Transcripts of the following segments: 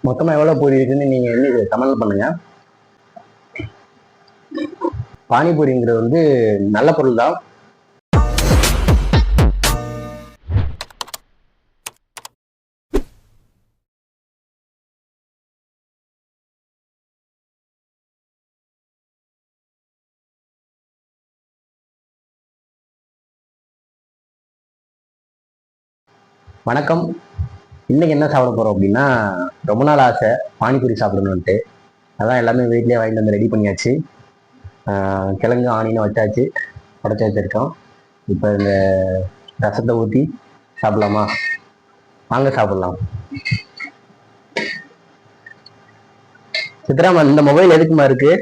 மொத்தமா எவ்வளவு பூரி இருக்குன்னு நீங்க என்ன கமெண்ட் பண்ணுங்க. பானிபூரிங்கிறது வந்து நல்ல பொருள் தான். வணக்கம். இன்னைக்கு என்ன சாப்பிட போறோம் அப்படின்னா, ரொம்ப நாள் ஆசை பானிபூரி சாப்பிடணும்ட்டு. அதான் எல்லாமே வீட்லயே வாங்கிட்டு வந்து ரெடி பண்ணியாச்சு. கிழங்கு ஆணின்னு வச்சாச்சு, உடச்சி வச்சிருக்கோம். இப்போ இந்த ரசத்தை ஊற்றி சாப்பிடலாமா? வாங்க சாப்பிடலாம். சித்ராமா, இந்த மொபைல் எதுக்குமா இருக்கு?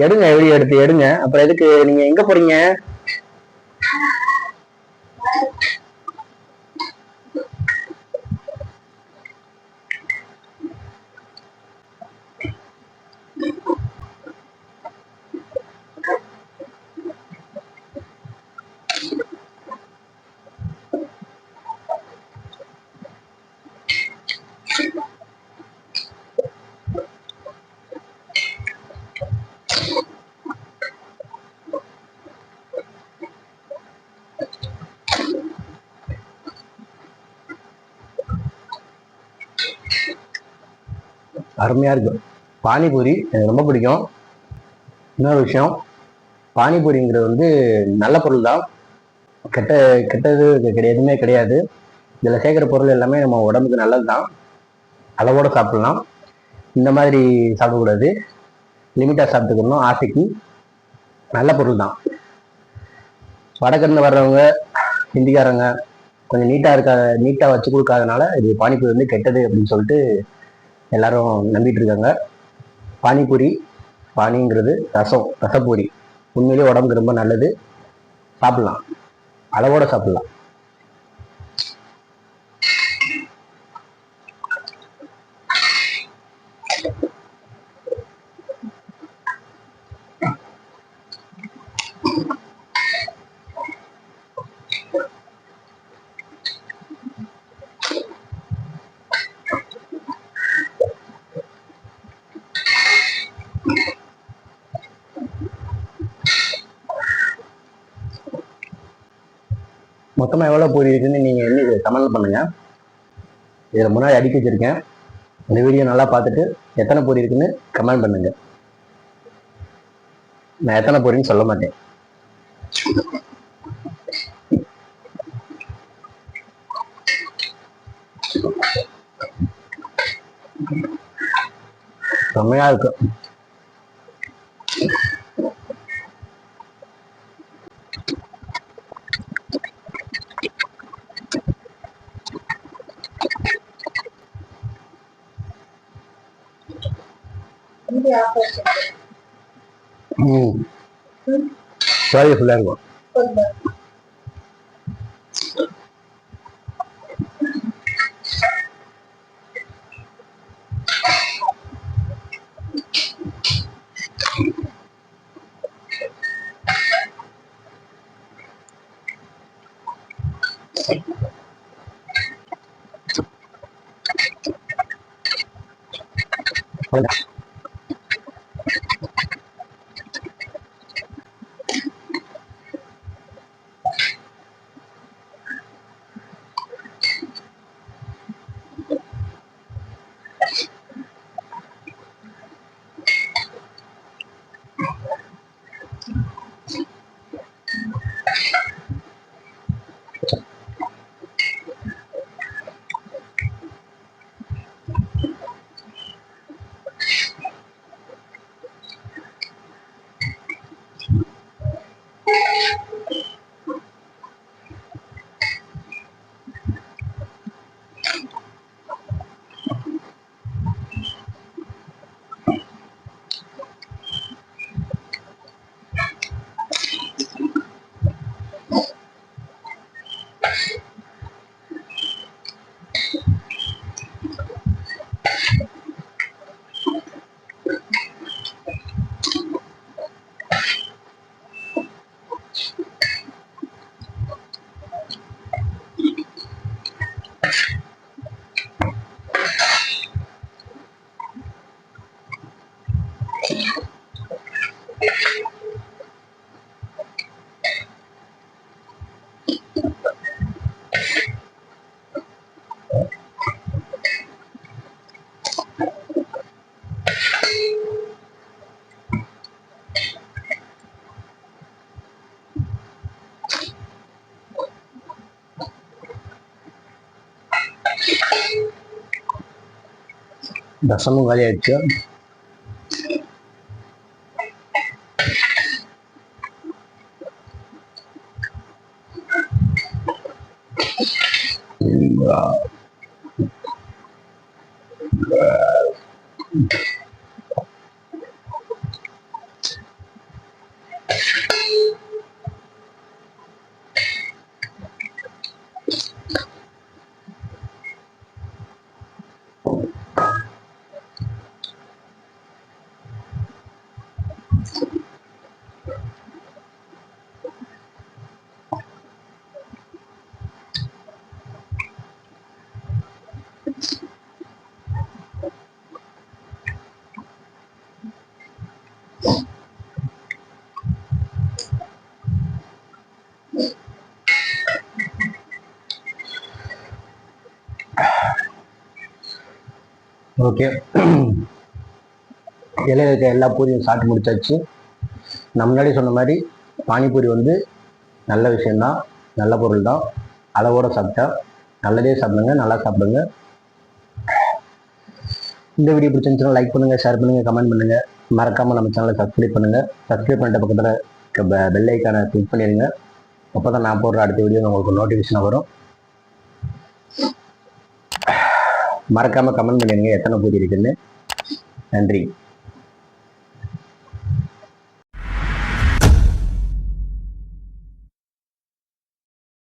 எடுங்க, வீடியோ எடுத்து எடுங்க. அப்புறம் எதுக்கு? நீங்க எங்க போறீங்க? அருமையா இருக்கு பானிபூரி, எனக்கு ரொம்ப பிடிக்கும். இன்னொரு விஷயம், பானிபூரிங்கிறது வந்து நல்ல பொருள் தான். கெட்டது எதுவுமே கிடையாது. இதுல சேர்க்கிற பொருள் எல்லாமே நம்ம உடம்புக்கு நல்லது தான். அளவோட சாப்பிடலாம். இந்த மாதிரி சாப்பிடக்கூடாது, லிமிட்டா சாப்பிட்டுக்கணும். ஆசைக்கு நல்ல பொருள் தான். வடக்கிருந்து வர்றவங்க, ஹிந்திக்காரங்க கொஞ்சம் நீட்டா வச்சு கொடுக்காதனால இது பானிபூரி வந்து கெட்டது அப்படின்னு சொல்லிட்டு எல்லாரும் நம்பிட்டு இருக்காங்க. பானிங்கிறது ரசப்பூரி உண்மையிலேயே உடம்புக்கு ரொம்ப நல்லது. சாப்பிடலாம், அளவோட சாப்பிடலாம். மொத்தமா எவ்வளவு பூரி இருக்குன்னு நீங்க என்ன கமெண்ட் பண்ணுங்க. இதுல முன்னாடி அடிக்க வச்சிருக்கேன். இந்த வீடியோ நல்லா பார்த்துட்டு எத்தனை பூரி இருக்குன்னு கமெண்ட் பண்ணுங்க. நான் எத்தனை பூரின்னு சொல்ல மாட்டேன். செம்மையா இருக்கு. ஃபுல்லா இருக்கும். ரசமும் காலி ஆயிடுச்சு. ஓகே, இலையில இருக்க எல்லா பூரியும் சாப்பிட்டு முடிச்சாச்சு. நான் முன்னாடி சொன்ன மாதிரி பானிபூரி வந்து நல்ல விஷயம்தான், நல்ல பொருள் தான். அளவோட சாப்பிட்டா நல்லதே சாப்பிடுங்க, நல்லா சாப்பிடுங்க. இந்த வீடியோ பிடிச்சிருந்துச்சுன்னா லைக் பண்ணுங்க, ஷேர் பண்ணுங்க, கமெண்ட் பண்ணுங்க. மறக்காம நம்ம சேனலை சப்ஸ்கிரைப் பண்ணுங்க. சப்ஸ்கிரைப் பண்ணிட்ட பக்கத்தில் பெல் ஐக்கானை கிளிக் பண்ணிடுங்க. அப்போதான் நான் போடுற அடுத்த வீடியோ உங்களுக்கு நோட்டிஃபிகேஷன் வரும். மறக்காம கமெண்ட் பண்ணிடுங்க எத்தனை பூரி இருக்குன்னு. நன்றி.